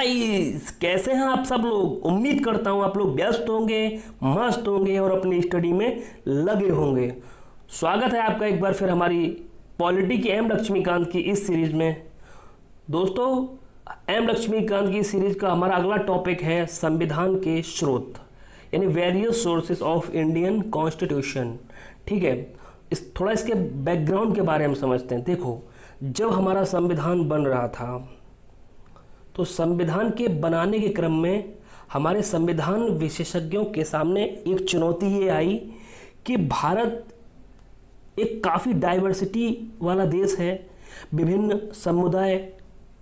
Guys, कैसे हैं आप सब लोग। उम्मीद करता हूं आप लोग व्यस्त होंगे, मस्त होंगे और अपनी स्टडी में लगे होंगे। स्वागत है आपका एक बार फिर हमारी पॉलिटी की एम लक्ष्मीकांत की इस सीरीज में। दोस्तों, एम लक्ष्मीकांत की सीरीज का हमारा अगला टॉपिक है संविधान के स्रोत, यानी various sources of Indian constitution. ठीक है, थोड़ा इसके बैकग्राउंड के बारे में समझते हैं। देखो, जब हमारा संविधान बन रहा था तो संविधान के बनाने के क्रम में हमारे संविधान विशेषज्ञों के सामने एक चुनौती ये आई कि भारत एक काफ़ी डाइवर्सिटी वाला देश है। विभिन्न समुदाय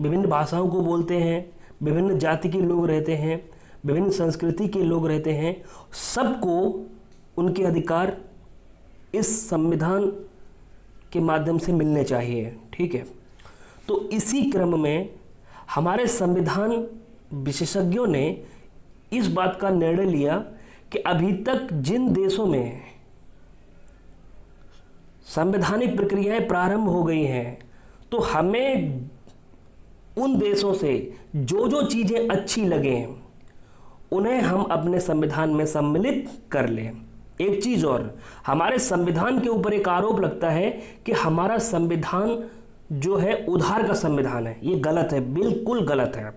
विभिन्न भाषाओं को बोलते हैं, विभिन्न जाति के लोग रहते हैं, विभिन्न संस्कृति के लोग रहते हैं। सबको उनके अधिकार इस संविधान के माध्यम से मिलने चाहिए। ठीक है, तो इसी क्रम में हमारे संविधान विशेषज्ञों ने इस बात का निर्णय लिया कि अभी तक जिन देशों में संवैधानिक प्रक्रियाएं प्रारंभ हो गई हैं, तो हमें उन देशों से जो जो चीज़ें अच्छी लगें उन्हें हम अपने संविधान में सम्मिलित कर लें। एक चीज़ और, हमारे संविधान के ऊपर एक आरोप लगता है कि हमारा संविधान जो है उधार का संविधान है। ये गलत है, बिल्कुल गलत है।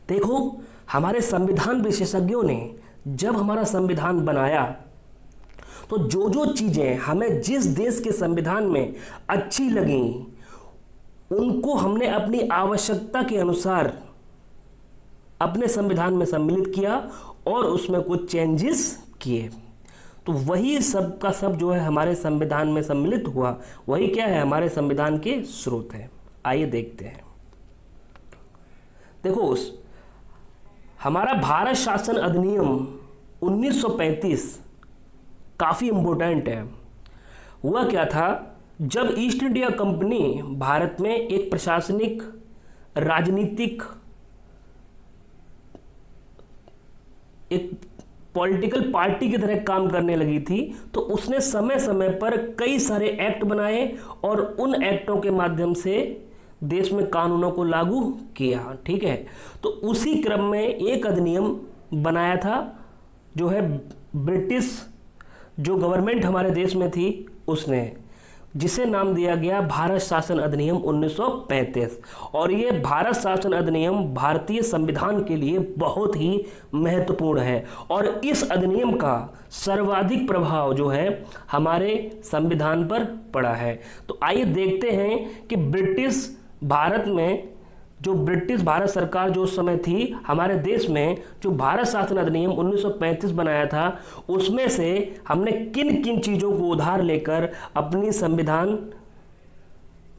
देखो, हमारे संविधान विशेषज्ञों ने जब हमारा संविधान बनाया तो जो जो चीज़ें हमें जिस देश के संविधान में अच्छी लगी उनको हमने अपनी आवश्यकता के अनुसार अपने संविधान में सम्मिलित किया और उसमें कुछ चेंजेस किए। तो वही सब का सब जो है हमारे संविधान में सम्मिलित हुआ, वही क्या है, हमारे संविधान के स्रोत है। आइए देखते हैं। देखो, हमारा भारत शासन अधिनियम 1935 काफ़ी इम्पोर्टेंट है। हुआ क्या था, जब ईस्ट इंडिया कंपनी भारत में एक प्रशासनिक राजनीतिक एक पॉलिटिकल पार्टी की तरह काम करने लगी थी, तो उसने समय समय पर कई सारे एक्ट बनाए और उन एक्टों के माध्यम से देश में कानूनों को लागू किया। ठीक है, तो उसी क्रम में एक अधिनियम बनाया था जो है ब्रिटिश जो गवर्नमेंट हमारे देश में थी उसने, जिसे नाम दिया गया भारत शासन अधिनियम 1935। और ये भारत शासन अधिनियम भारतीय संविधान के लिए बहुत ही महत्वपूर्ण है और इस अधिनियम का सर्वाधिक प्रभाव जो है हमारे संविधान पर पड़ा है। तो आइए देखते हैं कि ब्रिटिश भारत सरकार जो उस समय थी हमारे देश में, जो भारत शासन अधिनियम 1935 बनाया था, उसमें से हमने किन किन चीज़ों को उधार लेकर अपनी संविधान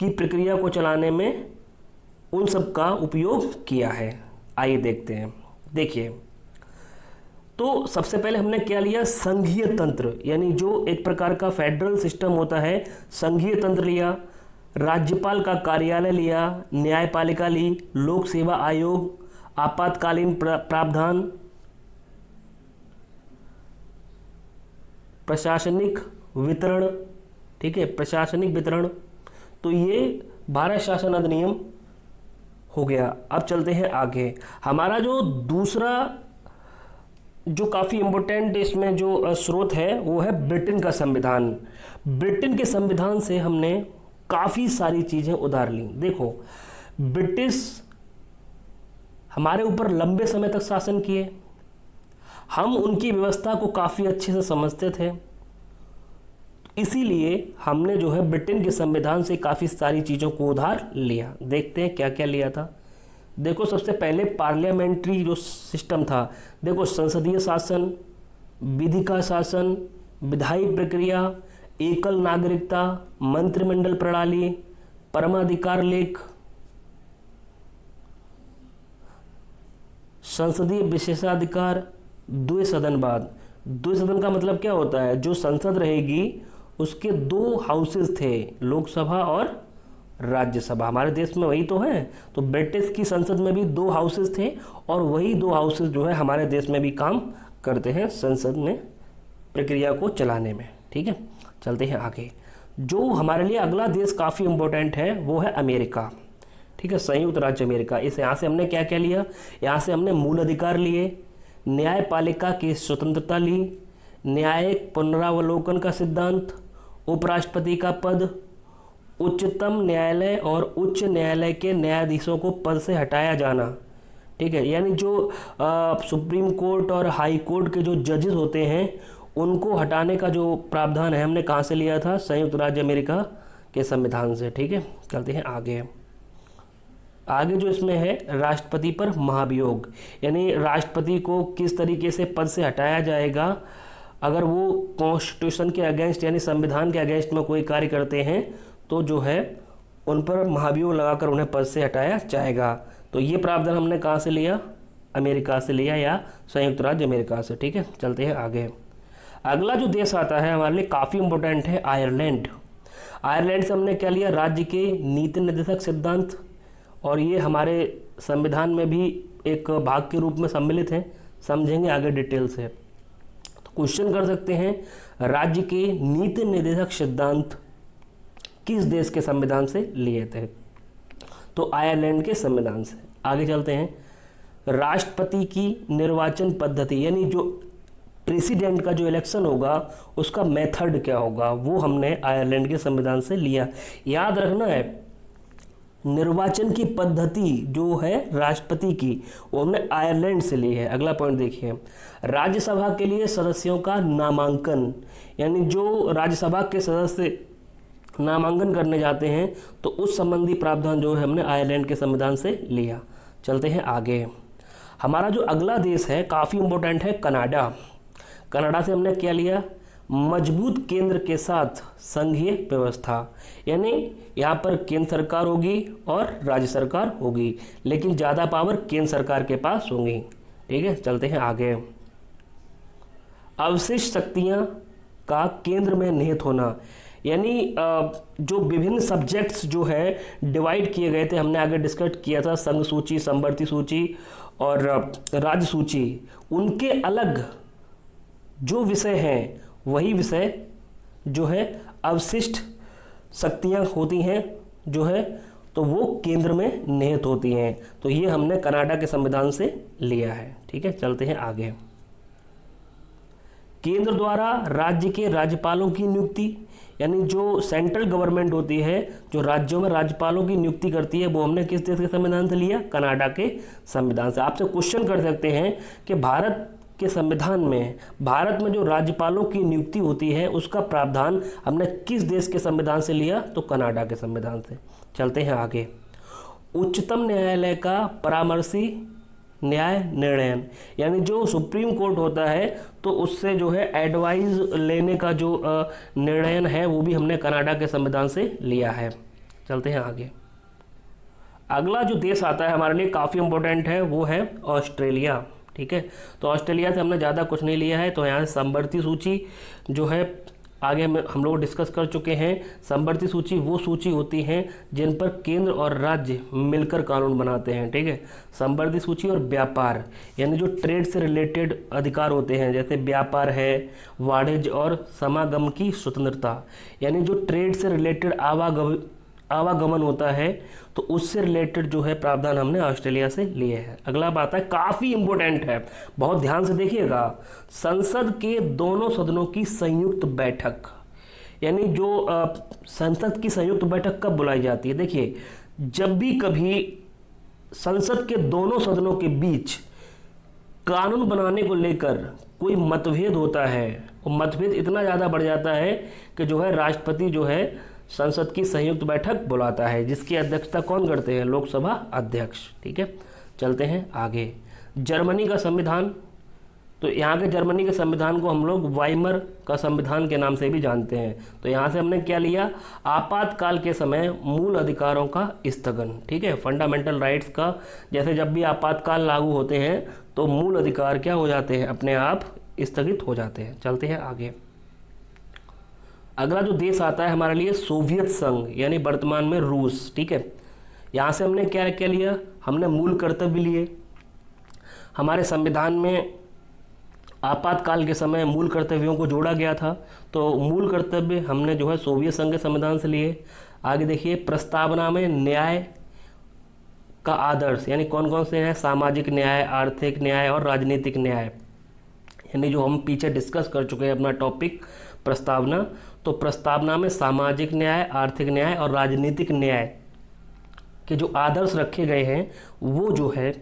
की प्रक्रिया को चलाने में उन सब का उपयोग किया है। आइए देखते हैं। देखिए, तो सबसे पहले हमने क्या लिया, संघीय तंत्र, यानी जो एक प्रकार का फेडरल सिस्टम होता है, संघीय तंत्र लिया। राज्यपाल का कार्यालय लिया, न्यायपालिका ली, लोक सेवा आयोग, आपातकालीन प्रावधान, प्रशासनिक वितरण। ठीक है, प्रशासनिक वितरण। तो ये भारत शासन अधिनियम हो गया। अब चलते हैं आगे। हमारा जो दूसरा जो काफ़ी इम्पोर्टेंट इसमें जो स्रोत है वो है ब्रिटेन का संविधान। ब्रिटेन के संविधान से हमने काफ़ी सारी चीज़ें उधार ली। देखो, ब्रिटिश हमारे ऊपर लंबे समय तक शासन किए, हम उनकी व्यवस्था को काफ़ी अच्छे से समझते थे, इसीलिए हमने जो है ब्रिटेन के संविधान से काफ़ी सारी चीज़ों को उधार लिया। देखते हैं क्या क्या लिया था। देखो, सबसे पहले पार्लियामेंट्री जो सिस्टम था, देखो, संसदीय शासन, विधि का शासन, विधायी प्रक्रिया, एकल नागरिकता, मंत्रिमंडल प्रणाली, परमाधिकार लेख, संसदीय विशेषाधिकार, द्विसदनवाद। द्विसदन का मतलब क्या होता है, जो संसद रहेगी उसके दो हाउसेस थे, लोकसभा और राज्यसभा। हमारे देश में वही तो है। तो ब्रिटिश की संसद में भी दो हाउसेस थे और वही दो हाउसेस जो है हमारे देश में भी काम करते हैं संसद में प्रक्रिया को चलाने में। ठीक है, चलते हैं आगे। जो हमारे लिए अगला देश काफ़ी इम्पोर्टेंट है वो है अमेरिका। ठीक है, संयुक्त राज्य अमेरिका। इस यहाँ से हमने क्या क्या लिया, यहाँ से हमने मूल अधिकार लिए, न्यायपालिका की स्वतंत्रता ली, न्यायिक पुनरावलोकन का सिद्धांत, उपराष्ट्रपति का पद, उच्चतम न्यायालय और उच्च न्यायालय के न्यायाधीशों को पद से हटाया जाना। ठीक है, यानी जो सुप्रीम कोर्ट और हाई कोर्ट के जो जजेस होते हैं उनको हटाने का जो प्रावधान है हमने कहाँ से लिया था, संयुक्त राज्य अमेरिका के संविधान से। ठीक है, चलते हैं आगे। आगे जो इसमें है राष्ट्रपति पर महाभियोग, यानी राष्ट्रपति को किस तरीके से पद से हटाया जाएगा अगर वो कॉन्स्टिट्यूशन के अगेंस्ट यानी संविधान के अगेंस्ट में कोई कार्य करते हैं तो जो है उन पर महाभियोग लगाकर उन्हें पद से हटाया जाएगा। तो ये प्रावधान हमने कहाँ से लिया, अमेरिका से लिया या संयुक्त राज्य अमेरिका से। ठीक है, चलते हैं आगे। अगला जो देश आता है हमारे लिए काफ़ी इंपॉर्टेंट है, आयरलैंड। आयरलैंड से हमने क्या लिया, राज्य के नीति निर्देशक सिद्धांत, और ये हमारे संविधान में भी एक भाग के रूप में सम्मिलित हैं, समझेंगे आगे डिटेल से। तो क्वेश्चन कर सकते हैं, राज्य के नीति निर्देशक सिद्धांत किस देश के संविधान से लिए थे, तो आयरलैंड के संविधान से। आगे चलते हैं, राष्ट्रपति की निर्वाचन पद्धति, यानी जो प्रेसिडेंट का जो इलेक्शन होगा उसका मेथड क्या होगा, वो हमने आयरलैंड के संविधान से लिया। याद रखना है, निर्वाचन की पद्धति जो है राष्ट्रपति की वो हमने आयरलैंड से ली है। अगला पॉइंट देखिए, राज्यसभा के लिए सदस्यों का नामांकन, यानी जो राज्यसभा के सदस्य नामांकन करने जाते हैं तो उस संबंधी प्रावधान जो है हमने आयरलैंड के संविधान से लिया। चलते हैं आगे। हमारा जो अगला देश है काफ़ी इंपॉर्टेंट है, कनाडा। कनाडा से हमने क्या लिया, मजबूत केंद्र के साथ संघीय व्यवस्था, यानी यहाँ पर केंद्र सरकार होगी और राज्य सरकार होगी, लेकिन ज़्यादा पावर केंद्र सरकार के पास होंगी। ठीक है, चलते हैं आगे। अवशिष्ट शक्तियाँ का केंद्र में निहित होना, यानी जो विभिन्न सब्जेक्ट्स जो है डिवाइड किए गए थे, हमने आगे डिस्कस किया था, संघ सूची, समवर्ती सूची और राज्य सूची, उनके अलग जो विषय हैं वही विषय जो है अवशिष्ट शक्तियाँ होती हैं जो है, तो वो केंद्र में निहित होती हैं। तो ये हमने कनाडा के संविधान से लिया है। ठीक है, चलते हैं आगे। केंद्र द्वारा राज्य के राज्यपालों की नियुक्ति, यानी जो सेंट्रल गवर्नमेंट होती है जो राज्यों में राज्यपालों की नियुक्ति करती है, वो हमने किस देश के संविधान से लिया, कनाडा के संविधान से। आपसे क्वेश्चन कर सकते हैं कि भारत के संविधान में भारत में जो राज्यपालों की नियुक्ति होती है उसका प्रावधान हमने किस देश के संविधान से लिया, तो कनाडा के संविधान से। चलते हैं आगे। उच्चतम न्यायालय का परामर्शी न्याय निर्णयन, यानी जो सुप्रीम कोर्ट होता है तो उससे जो है एडवाइस लेने का जो निर्णयन है वो भी हमने कनाडा के संविधान से लिया है। चलते हैं आगे। अगला जो देश आता है हमारे लिए काफ़ी इंपॉर्टेंट है, वो है ऑस्ट्रेलिया। ठीक है, तो ऑस्ट्रेलिया से हमने ज़्यादा कुछ नहीं लिया है, तो यहाँ से समवर्ती सूची जो है आगे हम लोग डिस्कस कर चुके हैं। समवर्ती सूची वो सूची होती हैं जिन पर केंद्र और राज्य मिलकर कानून बनाते हैं। ठीक है, समवर्ती सूची और व्यापार, यानी जो ट्रेड से रिलेटेड अधिकार होते हैं, जैसे व्यापार है, वाणिज्य और समागम की स्वतंत्रता, यानी जो ट्रेड से रिलेटेड आवागमन होता है तो उससे रिलेटेड जो है प्रावधान हमने ऑस्ट्रेलिया से लिए हैं। अगला बात है, काफ़ी इंपॉर्टेंट है, बहुत ध्यान से देखिएगा, संसद के दोनों सदनों की संयुक्त बैठक, यानी जो संसद की संयुक्त बैठक कब बुलाई जाती है, देखिए जब भी कभी संसद के दोनों सदनों के बीच कानून बनाने को लेकर कोई मतभेद होता है, और मतभेद इतना ज़्यादा बढ़ जाता है कि जो है राष्ट्रपति जो है संसद की संयुक्त बैठक बुलाता है, जिसकी अध्यक्षता कौन करते हैं, लोकसभा अध्यक्ष। ठीक है, चलते हैं आगे। जर्मनी का संविधान, तो यहाँ के जर्मनी के संविधान को हम लोग वाइमर का संविधान के नाम से भी जानते हैं। तो यहाँ से हमने क्या लिया, आपातकाल के समय मूल अधिकारों का स्थगन। ठीक है, फंडामेंटल राइट्स का, जैसे जब भी आपातकाल लागू होते हैं तो मूल अधिकार क्या हो जाते हैं, अपने आप स्थगित हो जाते हैं। चलते हैं आगे। अगला जो देश आता है हमारे लिए सोवियत संघ, यानी वर्तमान में रूस। ठीक है, यहाँ से हमने क्या क्या लिया, हमने मूल कर्तव्य लिए। हमारे संविधान में आपातकाल के समय मूल कर्तव्यों को जोड़ा गया था, तो मूल कर्तव्य हमने जो है सोवियत संघ के संविधान से लिए। आगे देखिए, प्रस्तावना में न्याय का आदर्श, यानी कौन कौन से हैं, सामाजिक न्याय, आर्थिक न्याय और राजनीतिक न्याय, यानी जो हम पीछे डिस्कस कर चुके हैं अपना टॉपिक प्रस्तावना। तो प्रस्तावना में सामाजिक न्याय, आर्थिक न्याय और राजनीतिक न्याय के जो आदर्श रखे गए हैं वो जो है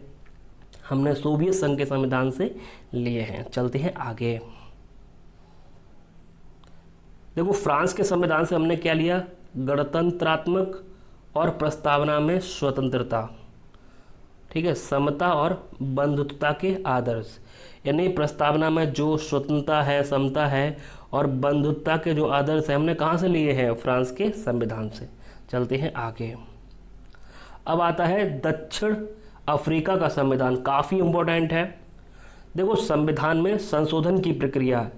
हमने सोवियत संघ के संविधान से लिए हैं। चलते हैं आगे। देखो, फ्रांस के संविधान से हमने क्या लिया, गणतंत्रात्मक और प्रस्तावना में स्वतंत्रता, ठीक है, समता और बंधुत्वता के आदर्श, यानी प्रस्तावना में जो स्वतंत्रता है, समता है और बंधुत्वता के जो आदर्श हैं हमने कहाँ से लिए हैं, फ्रांस के संविधान से। चलते हैं आगे। अब आता है दक्षिण अफ्रीका का संविधान, काफ़ी इम्पोर्टेंट है। देखो, संविधान में संशोधन की प्रक्रिया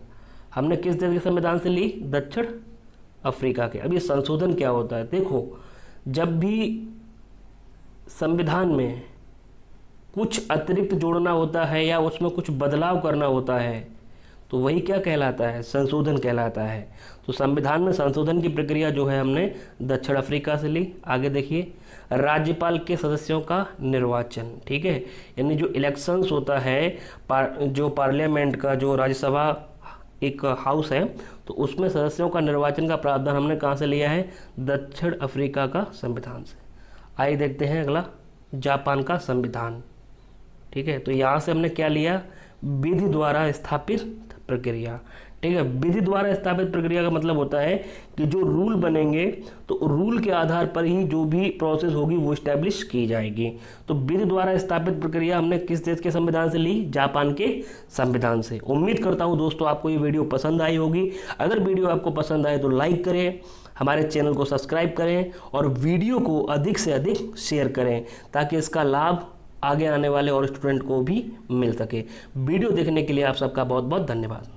हमने किस देश के संविधान से ली, दक्षिण अफ्रीका के। अब ये संशोधन क्या होता है, देखो, जब भी संविधान में कुछ अतिरिक्त जोड़ना होता है या उसमें कुछ बदलाव करना होता है तो वही क्या कहलाता है, संशोधन कहलाता है। तो संविधान में संशोधन की प्रक्रिया जो है हमने दक्षिण अफ्रीका से ली। आगे देखिए, राज्यपाल के सदस्यों का निर्वाचन, ठीक है, यानी जो इलेक्शंस होता है जो पार्लियामेंट का, जो राज्यसभा एक हाउस है, तो उसमें सदस्यों का निर्वाचन का प्रावधान हमने कहाँ से लिया है, दक्षिण अफ्रीका का संविधान से। आइए देखते हैं अगला, जापान का संविधान, ठीक है। तो यहाँ से हमने क्या लिया, विधि द्वारा स्थापित प्रक्रिया, ठीक है। विधि द्वारा स्थापित प्रक्रिया का मतलब होता है कि जो रूल बनेंगे तो रूल के आधार पर ही जो भी प्रोसेस होगी वो इस्टेब्लिश की जाएगी। तो विधि द्वारा स्थापित प्रक्रिया हमने किस देश के संविधान से ली, जापान के संविधान से। उम्मीद करता हूँ दोस्तों आपको ये वीडियो पसंद आई होगी। अगर वीडियो आपको पसंद आए तो लाइक करें, हमारे चैनल को सब्सक्राइब करें और वीडियो को अधिक से अधिक शेयर करें ताकि इसका लाभ आगे आने वाले और स्टूडेंट को भी मिल सके। वीडियो देखने के लिए आप सबका बहुत बहुत धन्यवाद।